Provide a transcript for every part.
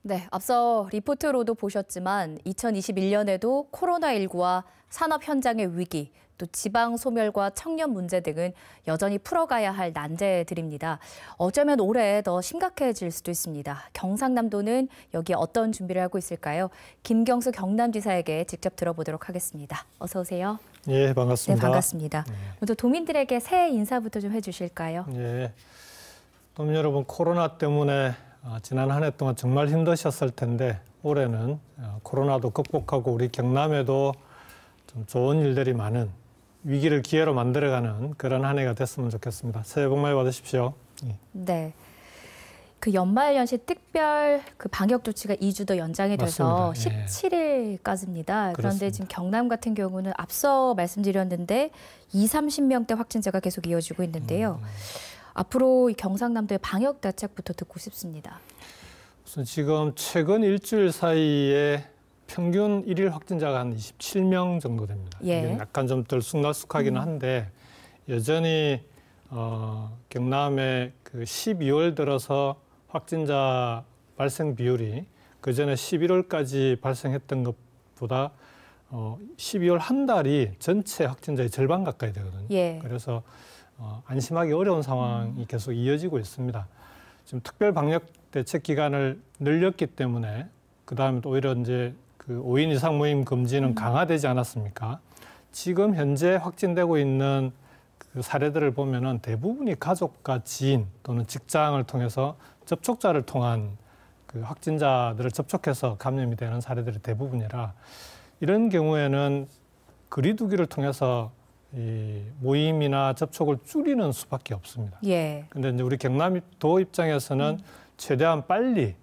네, 앞서 리포트로도 보셨지만 2021년에도 코로나19와 산업 현장의 위기, 또 지방 소멸과 청년 문제 등은 여전히 풀어가야 할 난제들입니다. 어쩌면 올해 더 심각해질 수도 있습니다. 경상남도는 여기에 어떤 준비를 하고 있을까요? 김경수 경남지사에게 직접 들어보도록 하겠습니다. 어서 오세요. 예, 반갑습니다. 네, 반갑습니다. 먼저 도민들에게 새해 인사부터 좀 해주실까요? 예, 도민 여러분, 코로나 때문에 지난 한 해 동안 정말 힘드셨을 텐데 올해는 코로나도 극복하고 우리 경남에도 좀 좋은 일들이 많은 위기를 기회로 만들어가는 그런 한 해가 됐으면 좋겠습니다. 새해 복 많이 받으십시오. 예. 네. 그 연말연시 특별 그 방역 조치가 2주 더 연장이 돼서 맞습니다. 17일까지입니다. 그런데 그렇습니다. 지금 경남 같은 경우는 앞서 말씀드렸는데 30명대 확진자가 계속 이어지고 있는데요. 앞으로 이 경상남도의 방역 대책부터 듣고 싶습니다. 우선 지금 최근 일주일 사이에 평균 일일 확진자가 한 27명 정도 됩니다. 예. 이게 약간 좀 들쑥날쑥하기는 한데 여전히 경남의 그 12월 들어서 확진자 발생 비율이 그 전에 11월까지 발생했던 것보다 12월 한 달이 전체 확진자의 절반 가까이 되거든요. 예. 그래서 안심하기 어려운 상황이 계속 이어지고 있습니다. 지금 특별 방역 대책 기간을 늘렸기 때문에 그다음에 또 오히려 이제 그 5인 이상 모임 금지는 강화되지 않았습니까? 지금 현재 확진되고 있는 그 사례들을 보면은 대부분이 가족과 지인 또는 직장을 통해서 접촉자를 통한 그 확진자들을 접촉해서 감염이 되는 사례들이 대부분이라 이런 경우에는 거리두기를 통해서 이 모임이나 접촉을 줄이는 수밖에 없습니다. 예. 근데 이제 우리 경남도 입장에서는 최대한 빨리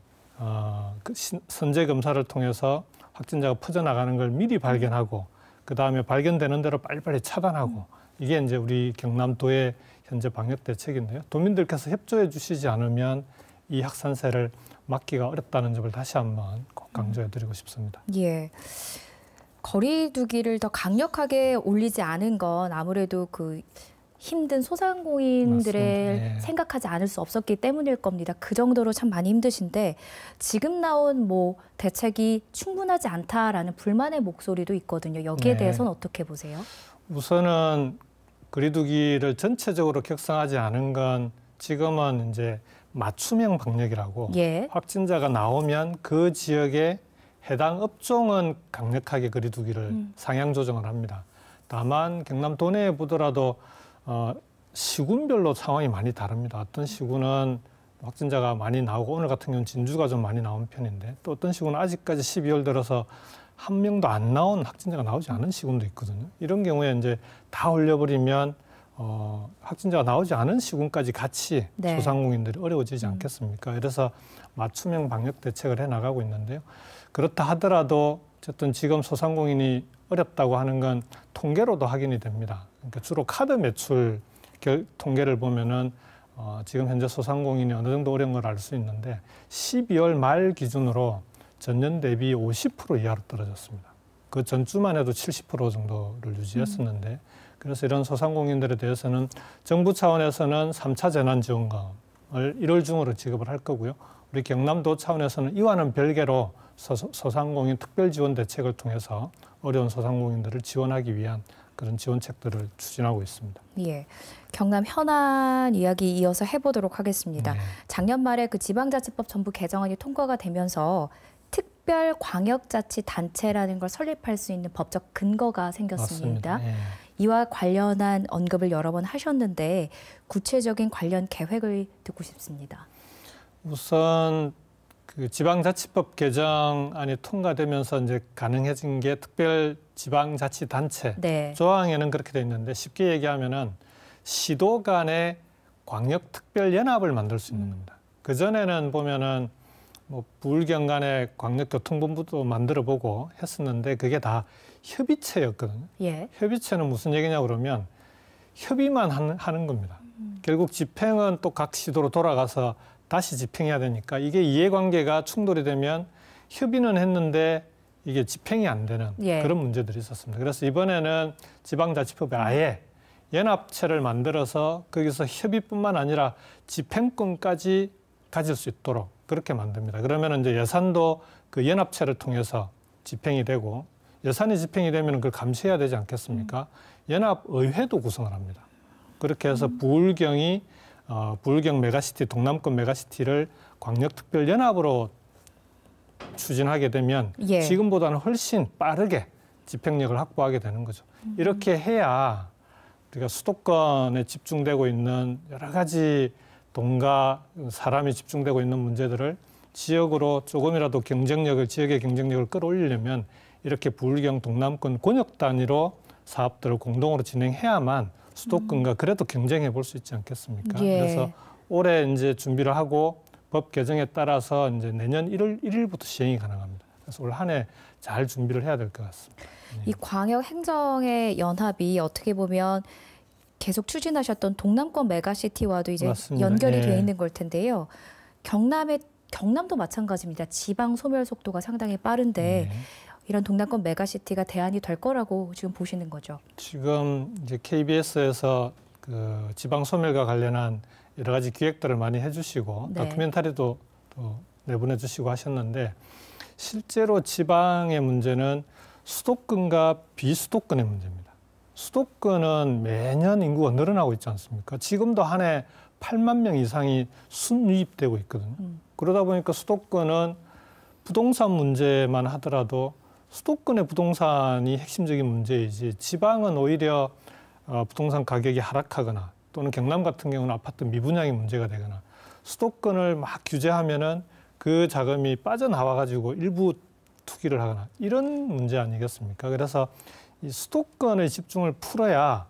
선제 검사를 통해서 확진자가 퍼져나가는 걸 미리 발견하고 그 다음에 발견되는 대로 빨리빨리 차단하고 이게 이제 우리 경남도의 현재 방역 대책인데요. 도민들께서 협조해 주시지 않으면 이 확산세를 막기가 어렵다는 점을 다시 한번 꼭 강조해 드리고 싶습니다. 예. 거리두기를 더 강력하게 올리지 않은 건 아무래도 그 힘든 소상공인들을 맞습니다. 예. 생각하지 않을 수 없었기 때문일 겁니다. 그 정도로 참 많이 힘드신데 지금 나온 뭐 대책이 충분하지 않다라는 불만의 목소리도 있거든요. 여기에 네. 대해서는 어떻게 보세요? 우선은 거리두기를 전체적으로 격상하지 않은 건 지금은 이제 맞춤형 방역이라고 예. 확진자가 나오면 그 지역에 해당 업종은 강력하게 거리두기를 상향 조정을 합니다. 다만 경남 도내에 보더라도 시군별로 상황이 많이 다릅니다. 어떤 시군은 확진자가 많이 나오고 오늘 같은 경우는 진주가 좀 많이 나온 편인데 또 어떤 시군은 아직까지 12월 들어서 한 명도 안 나온 확진자가 나오지 않은 시군도 있거든요. 이런 경우에 이제 다 올려버리면 확진자가 나오지 않은 시군까지 같이 네. 소상공인들이 어려워지지 않겠습니까? 그래서 맞춤형 방역 대책을 해나가고 있는데요. 그렇다 하더라도 어쨌든 지금 소상공인이 어렵다고 하는 건 통계로도 확인이 됩니다. 그러니까 주로 카드 매출 통계를 보면은 지금 현재 소상공인이 어느 정도 어려운 걸 알 수 있는데 12월 말 기준으로 전년 대비 50% 이하로 떨어졌습니다. 그 전주만 해도 70% 정도를 유지했었는데 그래서 이런 소상공인들에 대해서는 정부 차원에서는 3차 재난지원금을 1월 중으로 지급을 할 거고요. 우리 경남도 차원에서는 이와는 별개로 소상공인 특별지원 대책을 통해서 어려운 소상공인들을 지원하기 위한 그런 지원책들을 추진하고 있습니다. 예. 경남 현안 이야기 이어서 해보도록 하겠습니다. 네. 작년 말에 그 지방자치법 전부 개정안이 통과가 되면서 특별광역자치단체라는 걸 설립할 수 있는 법적 근거가 생겼습니다. 맞습니다. 예. 이와 관련한 언급을 여러 번 하셨는데 구체적인 관련 계획을 듣고 싶습니다. 우선 그 지방자치법 개정안이 통과되면서 이제 가능해진 게 특별지방자치단체 네. 조항에는 그렇게 돼 있는데 쉽게 얘기하면은 시도 간의 광역특별연합을 만들 수 있는 겁니다. 그 전에는 보면은 뭐 부울경 간의 광역교통본부도 만들어보고 했었는데 그게 다 협의체였거든요. 예. 협의체는 무슨 얘기냐 그러면 협의만 하는 겁니다. 결국 집행은 또 각 시도로 돌아가서 다시 집행해야 되니까 이게 이해관계가 충돌이 되면 협의는 했는데 이게 집행이 안 되는 예. 그런 문제들이 있었습니다. 그래서 이번에는 지방자치법에 아예 연합체를 만들어서 거기서 협의뿐만 아니라 집행권까지 가질 수 있도록 그렇게 만듭니다. 그러면 이제 예산도 그 연합체를 통해서 집행이 되고 예산이 집행이 되면 그걸 감시해야 되지 않겠습니까? 연합의회도 구성을 합니다. 그렇게 해서 부울경이 부울경 메가시티, 동남권 메가시티를 광역특별연합으로 추진하게 되면 예. 지금보다는 훨씬 빠르게 집행력을 확보하게 되는 거죠. 이렇게 해야 우리가 수도권에 집중되고 있는 여러 가지 돈과 사람이 집중되고 있는 문제들을 지역으로 조금이라도 지역의 경쟁력을 끌어올리려면 이렇게 부울경 동남권 권역 단위로 사업들을 공동으로 진행해야만 수도권과 그래도 경쟁해 볼 수 있지 않겠습니까? 예. 그래서 올해 이제 준비를 하고 법 개정에 따라서 이제 내년 1월 1일부터 시행이 가능합니다. 그래서 올 한 해 잘 준비를 해야 될 것 같습니다. 이 광역 행정의 연합이 어떻게 보면 계속 추진하셨던 동남권 메가시티와도 이제 맞습니다. 연결이 예. 되어 있는 걸 텐데요. 경남도 마찬가지입니다. 지방 소멸 속도가 상당히 빠른데 이런 동남권 메가시티가 대안이 될 거라고 지금 보시는 거죠. 지금 이제 KBS에서 그 지방 소멸과 관련한 여러 가지 기획들을 많이 해주시고 네. 다큐멘터리도 또 내보내주시고 하셨는데 실제로 지방의 문제는 수도권과 비수도권의 문제입니다. 수도권은 매년 인구가 늘어나고 있지 않습니까? 지금도 한 해 8만 명 이상이 순유입되고 있거든요. 그러다 보니까 수도권은 부동산 문제만 하더라도 수도권의 부동산이 핵심적인 문제이지 지방은 오히려 부동산 가격이 하락하거나 또는 경남 같은 경우는 아파트 미분양이 문제가 되거나 수도권을 막 규제하면은 그 자금이 빠져나와가지고 일부 투기를 하거나 이런 문제 아니겠습니까? 그래서 이 수도권의 집중을 풀어야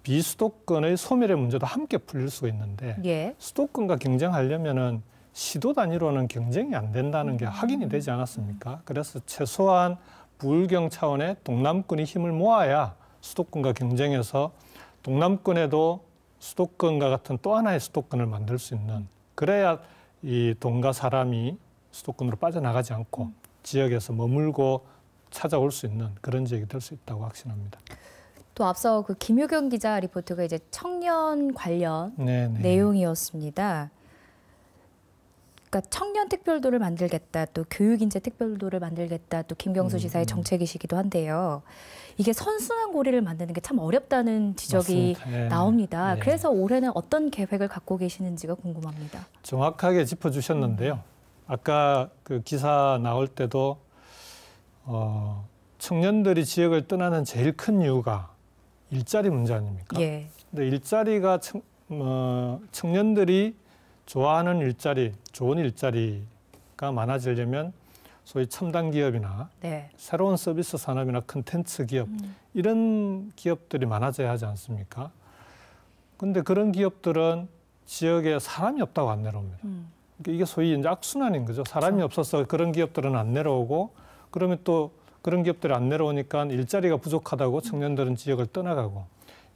비수도권의 소멸의 문제도 함께 풀릴 수가 있는데 예. 수도권과 경쟁하려면은 시도 단위로는 경쟁이 안 된다는 게 확인이 되지 않았습니까? 그래서 최소한 부울경 차원의 동남권이 힘을 모아야 수도권과 경쟁해서 동남권에도 수도권과 같은 또 하나의 수도권을 만들 수 있는 그래야 이 돈과 사람이 수도권으로 빠져나가지 않고 지역에서 머물고 찾아올 수 있는 그런 지역이 될 수 있다고 확신합니다. 또 앞서 그 김효경 기자 리포트가 이제 청년 관련 네네. 내용이었습니다. 그러니까 청년 특별도를 만들겠다, 또 교육인재 특별도를 만들겠다, 또 김경수 지사의 정책이시기도 한데요. 이게 선순환 고리를 만드는 게 참 어렵다는 지적이 네. 나옵니다. 네. 그래서 올해는 어떤 계획을 갖고 계시는지가 궁금합니다. 정확하게 짚어주셨는데요. 아까 그 기사 나올 때도 청년들이 지역을 떠나는 제일 큰 이유가 일자리 문제 아닙니까? 예. 근데 일자리가 청년들이 좋아하는 일자리, 좋은 일자리가 많아지려면 소위 첨단 기업이나 네. 새로운 서비스 산업이나 컨텐츠 기업 이런 기업들이 많아져야 하지 않습니까? 근데 그런 기업들은 지역에 사람이 없다고 안 내려옵니다. 그러니까 이게 소위 이제 악순환인 거죠. 사람이 그렇죠. 없어서 그런 기업들은 안 내려오고 그러면 또 그런 기업들이 안 내려오니까 일자리가 부족하다고 청년들은 지역을 떠나가고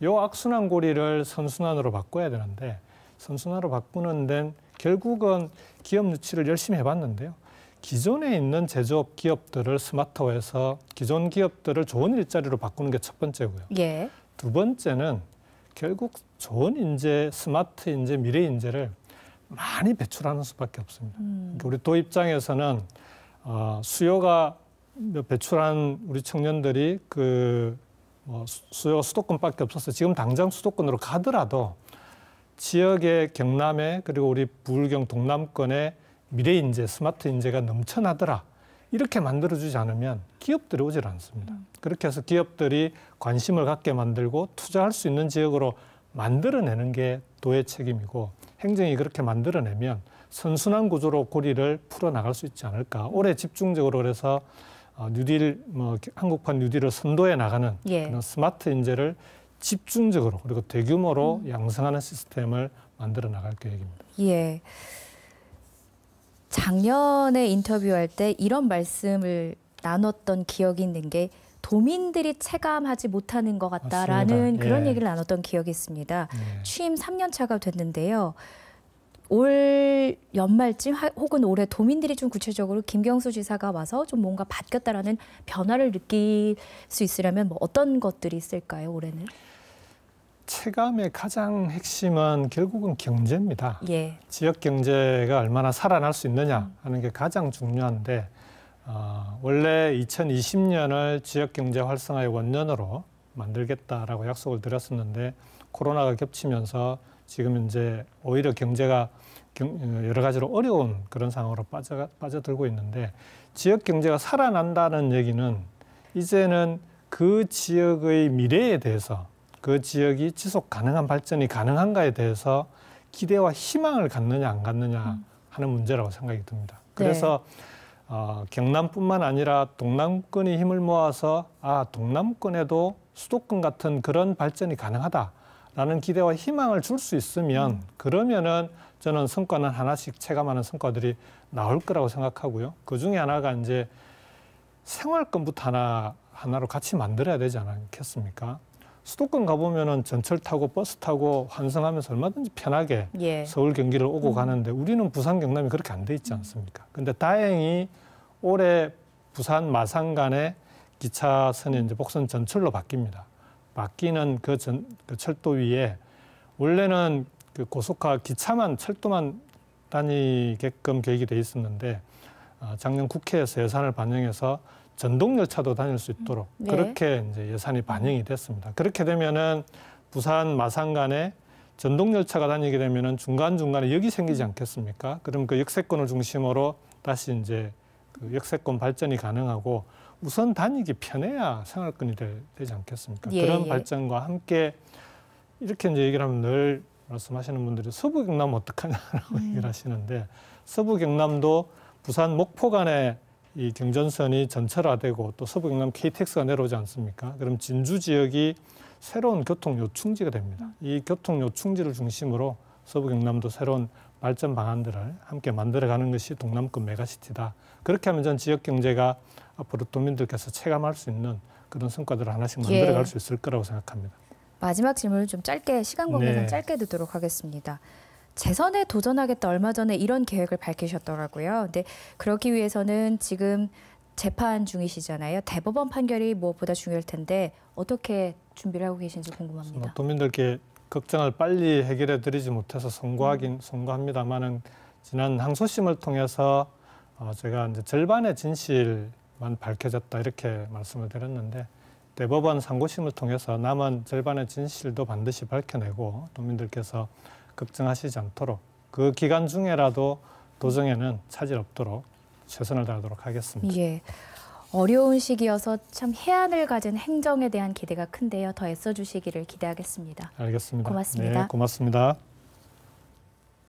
이 악순환 고리를 선순환으로 바꿔야 되는데 선순환으로 바꾸는 데는 결국은 기업 유치를 열심히 해봤는데요. 기존에 있는 제조업 기업들을 스마트화해서 기존 기업들을 좋은 일자리로 바꾸는 게 첫 번째고요. 예. 두 번째는 결국 좋은 인재, 스마트 인재, 미래 인재를 많이 배출하는 수밖에 없습니다. 그러니까 우리 도 입장에서는 수요가 배출한 우리 청년들이 수요가 수도권밖에 없어서 지금 당장 수도권으로 가더라도 지역의 경남에 그리고 우리 부울경 동남권에 미래 인재, 스마트 인재가 넘쳐나더라. 이렇게 만들어주지 않으면 기업들이 오질 않습니다. 그렇게 해서 기업들이 관심을 갖게 만들고 투자할 수 있는 지역으로 만들어내는 게 도의 책임이고 행정이 그렇게 만들어내면 선순환 구조로 고리를 풀어나갈 수 있지 않을까. 올해 집중적으로 그래서 뉴딜, 한국판 뉴딜을 선도해 나가는 예. 그런 스마트 인재를 집중적으로 그리고 대규모로 양성하는 시스템을 만들어 나갈 계획입니다. 예. 작년에 인터뷰할 때 이런 말씀을 나눴던 기억이 있는 게 도민들이 체감하지 못하는 것 같다라는 맞습니다. 그런 예. 얘기를 나눴던 기억이 있습니다. 네. 취임 3년 차가 됐는데요. 올 연말쯤 혹은 올해 도민들이 좀 구체적으로 김경수 지사가 와서 좀 뭔가 바뀌었다라는 변화를 느낄 수 있으려면 뭐 어떤 것들이 있을까요, 올해는? 체감의 가장 핵심은 결국은 경제입니다. 예. 지역 경제가 얼마나 살아날 수 있느냐 하는 게 가장 중요한데 원래 2020년을 지역 경제 활성화의 원년으로 만들겠다라고 약속을 드렸었는데 코로나가 겹치면서 지금 이제 오히려 경제가 여러 가지로 어려운 그런 상황으로 빠져들고 있는데 지역 경제가 살아난다는 얘기는 이제는 그 지역의 미래에 대해서 그 지역이 지속 가능한 발전이 가능한가에 대해서 기대와 희망을 갖느냐 안 갖느냐 하는 문제라고 생각이 듭니다. 그래서 경남뿐만 아니라 동남권이 힘을 모아서 동남권에도 수도권 같은 그런 발전이 가능하다라는 기대와 희망을 줄 수 있으면 그러면은 저는 성과는 하나씩 체감하는 성과들이 나올 거라고 생각하고요. 그 중에 하나가 이제 생활권부터 하나로 같이 만들어야 되지 않겠습니까? 수도권 가보면은 전철 타고 버스 타고 환승하면서 얼마든지 편하게 서울 경기를 오고 가는데 우리는 부산 경남이 그렇게 안 돼 있지 않습니까? 근데 다행히 올해 부산 마산 간의 기차선이 이제 복선 전철로 바뀝니다. 바뀌는 그 철도 위에 원래는 그 고속화 기차만 철도만 다니게끔 계획이 돼 있었는데 작년 국회에서 예산을 반영해서 전동 열차도 다닐 수 있도록 그렇게 이제 예산이 반영이 됐습니다. 그렇게 되면은 부산 마산 간에 전동 열차가 다니게 되면은 중간중간에 역이 생기지 않겠습니까? 그럼 그 역세권을 중심으로 다시 이제 그 역세권 발전이 가능하고 우선 다니기 편해야 생활권이 되지 않겠습니까? 그런 발전과 함께 이렇게 이제 얘기를 하면 늘 말씀하시는 분들이 서부 경남 어떡하냐라고 얘기를 하시는데 서부 경남도 부산 목포 간에 이 경전선이 전철화되고 또 서부 경남 KTX가 내려오지 않습니까? 그럼 진주 지역이 새로운 교통 요충지가 됩니다. 이 교통 요충지를 중심으로 서부 경남도 새로운 발전 방안들을 함께 만들어가는 것이 동남권 메가시티다. 그렇게 하면 전 지역 경제가 앞으로 도민들께서 체감할 수 있는 그런 성과들을 하나씩 만들어갈 수 있을 거라고 생각합니다. 마지막 질문을 좀 짧게 시간 관계상 짧게 듣도록 하겠습니다. 재선에 도전하겠다 얼마 전에 이런 계획을 밝히셨더라고요. 근데 그러기 위해서는 지금 재판 중이시잖아요. 대법원 판결이 무엇보다 중요할 텐데 어떻게 준비를 하고 계신지 궁금합니다. 도민들께 걱정을 빨리 해결해 드리지 못해서 송구합니다만은 지난 항소심을 통해서 제가 이제 절반의 진실만 밝혀졌다 이렇게 말씀을 드렸는데 대법원 상고심을 통해서 남은 절반의 진실도 반드시 밝혀내고 도민들께서 걱정하시지 않도록 그 기간 중에라도 도정에는 차질 없도록 최선을 다하도록 하겠습니다. 예, 어려운 시기여서 참 해안을 가진 행정에 대한 기대가 큰데요. 더 애써주시기를 기대하겠습니다. 알겠습니다. 고맙습니다. 네, 고맙습니다.